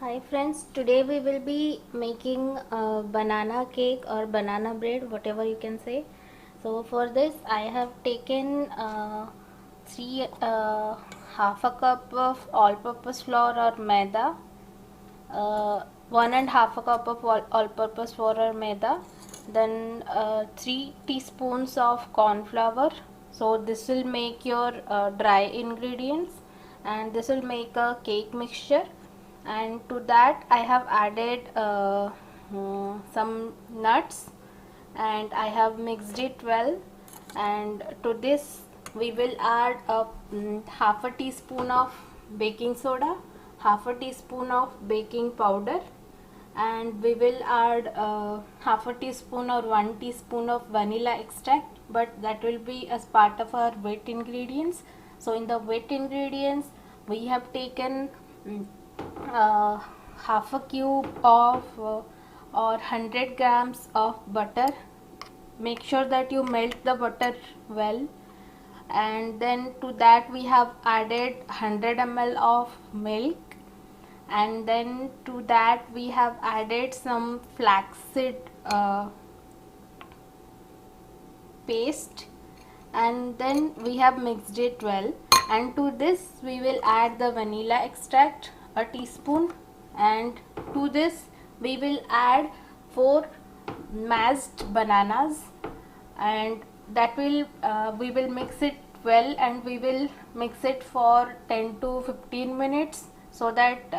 Hi friends, today we will be making a banana cake or banana bread, whatever you can say. So for this I have taken three half a cup of all-purpose flour or maida, 1.5 cup of all-purpose flour or maida, then 3 teaspoons of corn flour. So this will make your dry ingredients, and this will make a cake mixture. And to that I have added some nuts, and I have mixed it well. And to this we will add half a teaspoon of baking soda, half a teaspoon of baking powder, and we will add half a teaspoon or 1 teaspoon of vanilla extract, but that will be as part of our wet ingredients. So in the wet ingredients we have taken uh, half a cube of or 100 grams of butter. Make sure that you melt the butter well. And then to that we have added 100 ml of milk, and then to that we have added some flaxseed paste, and then we have mixed it well. And to this we will add the vanilla extract, a teaspoon, and to this we will add 4 mashed bananas, and that will we will mix it well, and we will mix it for 10 to 15 minutes so that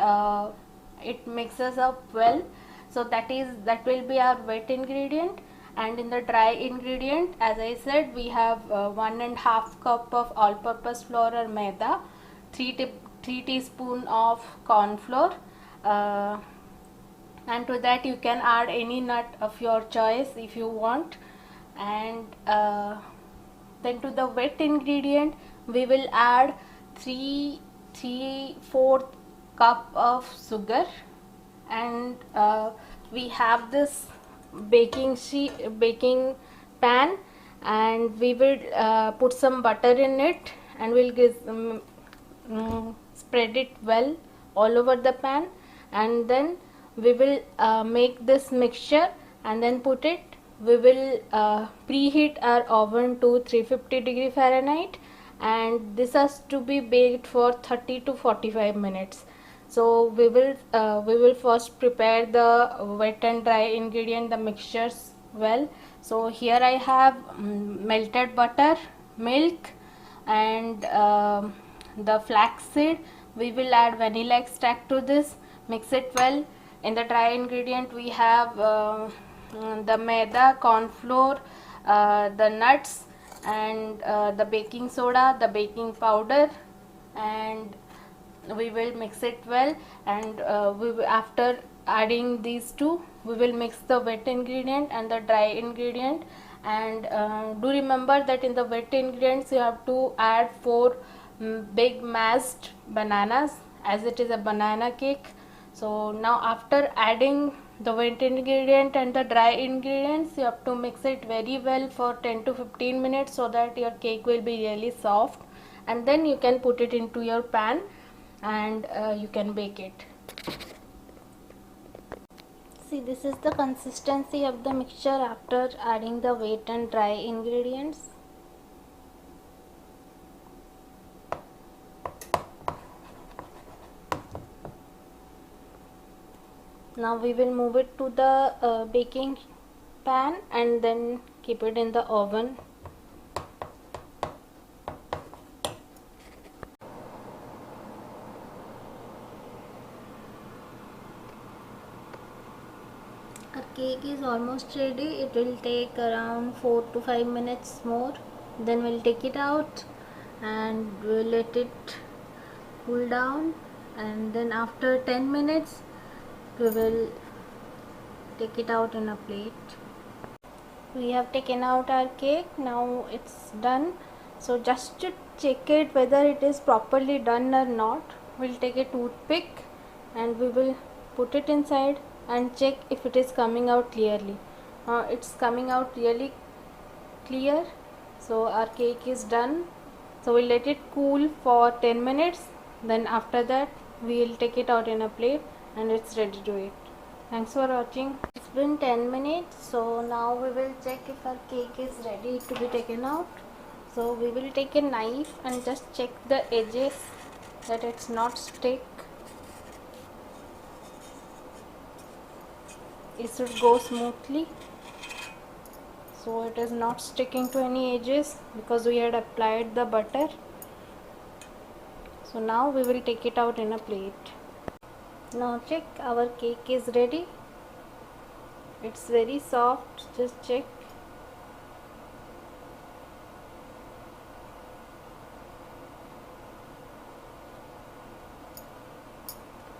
it mixes up well. So that will be our wet ingredient. And in the dry ingredient, as I said, we have 1.5 cup of all-purpose flour or maida, 3 teaspoon of corn flour, and to that you can add any nut of your choice if you want. And then to the wet ingredient we will add 3/4 cup of sugar. And we have this baking pan, and we will put some butter in it, and we'll spread it well all over the pan. And then we will make this mixture and then put it. We will preheat our oven to 350 Fahrenheit, and this has to be baked for 30 to 45 minutes. So we will first prepare the wet and dry ingredient, the mixtures well. So here I have melted butter, milk, and the flaxseed. We will add vanilla extract to this, mix it well. In the dry ingredient we have the maida, corn flour, the nuts, and the baking soda, the baking powder, and we will mix it well. And after adding these two, we will mix the wet ingredient and the dry ingredient. And do remember that in the wet ingredients you have to add 4 big mashed bananas, as it is a banana cake. So now after adding the wet ingredient and the dry ingredients, you have to mix it very well for 10 to 15 minutes so that your cake will be really soft, and then you can put it into your pan and you can bake it. See, this is the consistency of the mixture after adding the wet and dry ingredients. Now we will move it to the baking pan and then keep it in the oven. Our cake is almost ready. It will take around 4 to 5 minutes more. Then we'll take it out and we'll let it cool down, and then after 10 minutes we will take it out in a plate. We have taken out our cake. Now it's done. So just to check it whether it is properly done or not, we'll take a toothpick and we will put it inside and check if it is coming out clearly. It's coming out really clear, so our cake is done. So we'll let it cool for 10 minutes. Then after that we will take it out in a plate and it's ready to eat. Thanks for watching. It's been 10 minutes, so now we will check if our cake is ready to be taken out. So we will take a knife and just check the edges that it's not stick. It should go smoothly, so it is not sticking to any edges because we had applied the butter. So now we will take it out in a plate. Now check, our cake is ready. It's very soft, just check.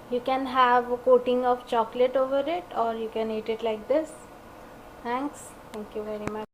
You can have a coating of chocolate over it, or you can eat it like this. Thank you very much.